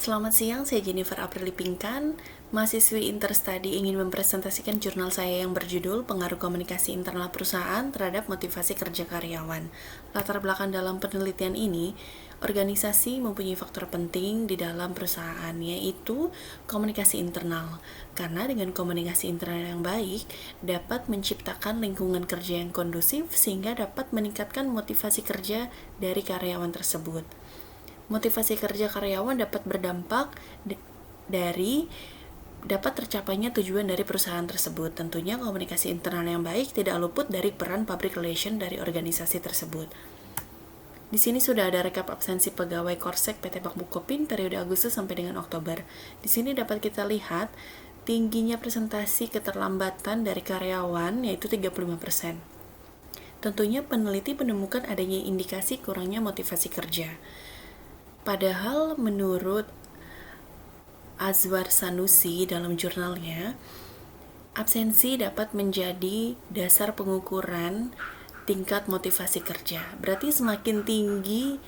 Selamat siang, saya Jennifer Aprili Pinkan, mahasiswi Interstudy ingin mempresentasikan jurnal saya yang berjudul Pengaruh Komunikasi Internal Perusahaan Terhadap Motivasi Kerja Karyawan. Latar belakang dalam penelitian ini, organisasi mempunyai faktor penting di dalam perusahaan, yaitu komunikasi internal. Karena dengan komunikasi internal yang baik, dapat menciptakan lingkungan kerja yang kondusif sehingga dapat meningkatkan motivasi kerja dari karyawan tersebut. Motivasi kerja karyawan dapat berdampak dari dapat tercapainya tujuan dari perusahaan tersebut. Tentunya komunikasi internal yang baik tidak luput dari peran public relation dari organisasi tersebut. Di sini sudah ada rekap absensi pegawai Korsek PT Bank Bukopin periode Agustus sampai dengan Oktober. Di sini dapat kita lihat tingginya presentasi keterlambatan dari karyawan yaitu 35%. Tentunya peneliti menemukan adanya indikasi kurangnya motivasi kerja. Padahal menurut Azwar Sanusi dalam jurnalnya, absensi dapat menjadi dasar pengukuran tingkat motivasi kerja. Berarti semakin tinggi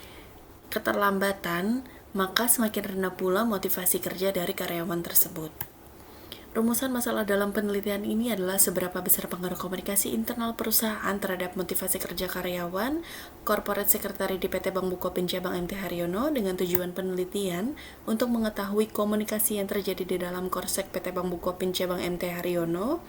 keterlambatan, maka semakin rendah pula motivasi kerja dari karyawan tersebut. Rumusan masalah dalam penelitian ini adalah seberapa besar pengaruh komunikasi internal perusahaan terhadap motivasi kerja karyawan. Corporate Secretary di PT Bank Bukopin Cabang MT Haryono dengan tujuan penelitian untuk mengetahui komunikasi yang terjadi di dalam Korsek PT Bank Bukopin Cabang MT Haryono.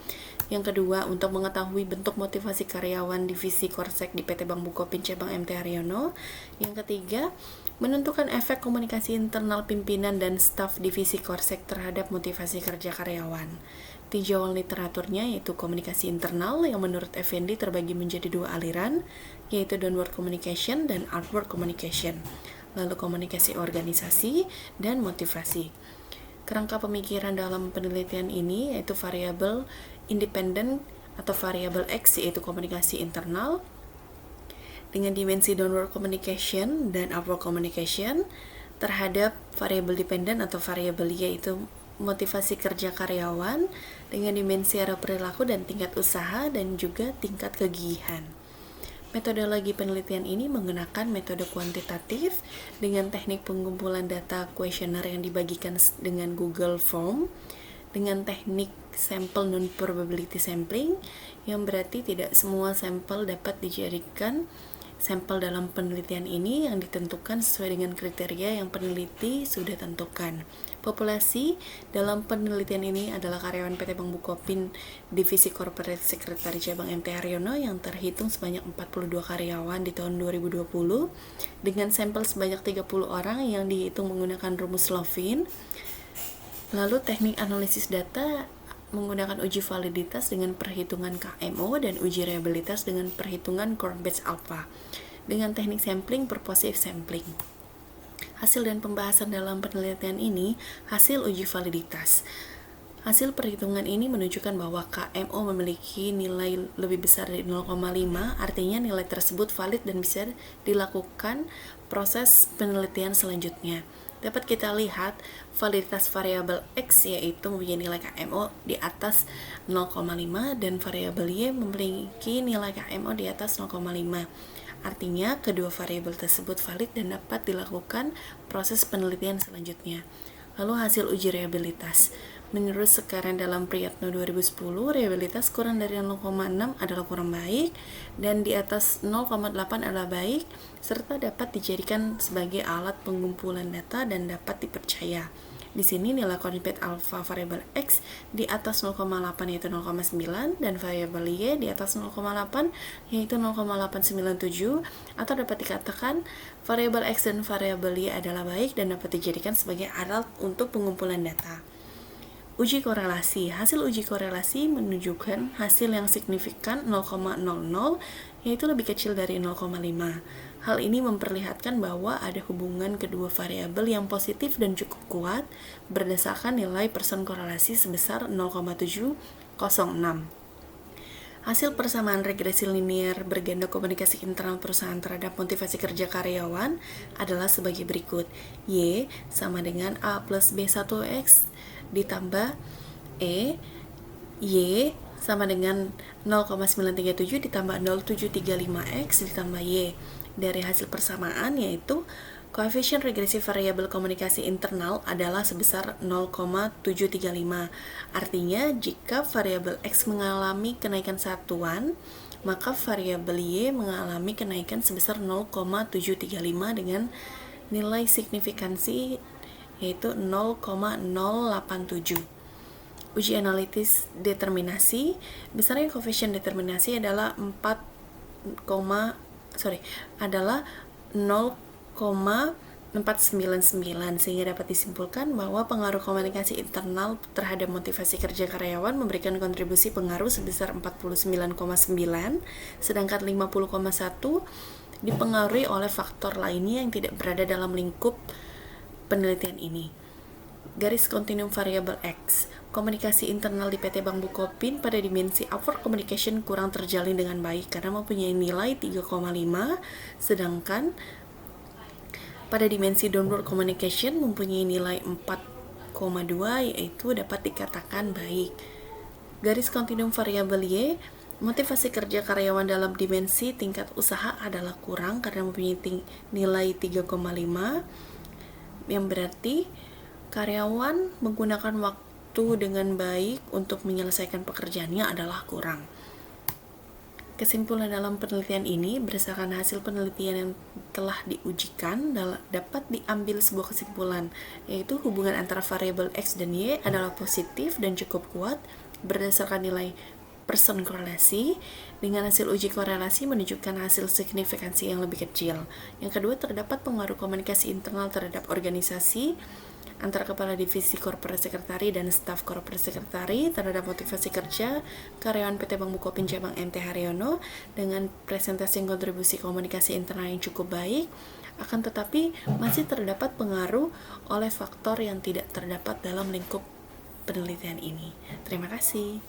Yang kedua, untuk mengetahui bentuk motivasi karyawan divisi Korsek di PT Bank Bukopin Cabang MT Haryono. Yang ketiga, menentukan efek komunikasi internal pimpinan dan staf divisi Korsek terhadap motivasi kerja karyawan. Tinjauan literaturnya yaitu komunikasi internal yang menurut Effendi terbagi menjadi dua aliran, yaitu downward communication dan outward communication. Lalu komunikasi organisasi dan motivasi. Kerangka pemikiran dalam penelitian ini yaitu variabel independen atau variabel X yaitu komunikasi internal, dengan dimensi downward communication dan upward communication terhadap variabel dependent atau variabel Y yaitu motivasi kerja karyawan dengan dimensi arah perilaku dan tingkat usaha dan juga tingkat kegigihan. Metodologi penelitian ini menggunakan metode kuantitatif dengan teknik pengumpulan data kuesioner yang dibagikan dengan Google Form, dengan teknik sampel non-probability sampling yang berarti tidak semua sampel dapat dijadikan sampel dalam penelitian ini yang ditentukan sesuai dengan kriteria yang peneliti sudah tentukan. Populasi dalam penelitian ini adalah karyawan PT Bank Bukopin Divisi Corporate Secretary Cabang MT Haryono yang terhitung sebanyak 42 karyawan di tahun 2020 dengan sampel sebanyak 30 orang yang dihitung menggunakan rumus Lovin. Lalu teknik analisis data menggunakan uji validitas dengan perhitungan KMO dan uji reliabilitas dengan perhitungan core batch alpha dengan teknik sampling purposive sampling. Hasil dan pembahasan dalam penelitian ini hasil uji validitas. Hasil perhitungan ini menunjukkan bahwa KMO memiliki nilai lebih besar dari 0,5, artinya nilai tersebut valid dan bisa dilakukan proses penelitian selanjutnya. Dapat kita lihat validitas variabel X yaitu mempunyai nilai KMO di atas 0,5 dan variabel Y memiliki nilai KMO di atas 0,5. Artinya kedua variabel tersebut valid dan dapat dilakukan proses penelitian selanjutnya. Lalu hasil uji reliabilitas. Menurut sekarang dalam Priyatno 2010, reliabilitas kurang dari 0,6 adalah kurang baik dan di atas 0,8 adalah baik serta dapat dijadikan sebagai alat pengumpulan data dan dapat dipercaya. Di sini nilai confidence alpha variabel X di atas 0,8 yaitu 0,9 dan variabel Y di atas 0,8 yaitu 0,897 atau dapat dikatakan variabel X dan variabel Y adalah baik dan dapat dijadikan sebagai alat untuk pengumpulan data. Uji korelasi. Hasil uji korelasi menunjukkan hasil yang signifikan 0,00 yaitu lebih kecil dari 0,5. Hal ini memperlihatkan bahwa ada hubungan kedua variabel yang positif dan cukup kuat berdasarkan nilai persen korelasi sebesar 0,706. Hasil persamaan regresi linear berganda komunikasi internal perusahaan terhadap motivasi kerja karyawan adalah sebagai berikut. Y sama dengan A plus B1X ditambah E, Y sama dengan 0,937 ditambah 0,735X ditambah Y. Dari hasil persamaan yaitu Koefisien regresi variabel komunikasi internal adalah sebesar 0,735. Artinya, jika variabel X mengalami kenaikan satuan, maka variabel Y mengalami kenaikan sebesar 0,735 dengan nilai signifikansi yaitu 0,087. Uji analitis determinasi, besarnya koefisien determinasi adalah 0,499, sehingga dapat disimpulkan bahwa pengaruh komunikasi internal terhadap motivasi kerja karyawan memberikan kontribusi pengaruh sebesar 49,9, sedangkan 50,1 dipengaruhi oleh faktor lainnya yang tidak berada dalam lingkup penelitian ini. Garis kontinum variabel X, komunikasi internal di PT Bank Bukopin pada dimensi upward communication kurang terjalin dengan baik karena mempunyai nilai 3,5, sedangkan pada dimensi downward communication mempunyai nilai 4,2, yaitu dapat dikatakan baik. Garis kontinum variabel Y, motivasi kerja karyawan dalam dimensi tingkat usaha adalah kurang karena mempunyai nilai 3,5, yang berarti karyawan menggunakan waktu dengan baik untuk menyelesaikan pekerjaannya adalah kurang. Kesimpulan dalam penelitian ini, berdasarkan hasil penelitian yang telah diujikan, dapat diambil sebuah kesimpulan, yaitu hubungan antara variabel X dan Y adalah positif dan cukup kuat berdasarkan nilai person korelasi. Dengan hasil uji korelasi menunjukkan hasil signifikansi yang lebih kecil. Yang kedua, terdapat pengaruh komunikasi internal terhadap organisasi antara kepala divisi korporat sekretari dan staf korporat sekretari terhadap motivasi kerja karyawan PT Bank Bukopin cabang MT Haryono dengan presentasi kontribusi komunikasi internal yang cukup baik, akan tetapi masih terdapat pengaruh oleh faktor yang tidak terdapat dalam lingkup penelitian ini. Terima kasih.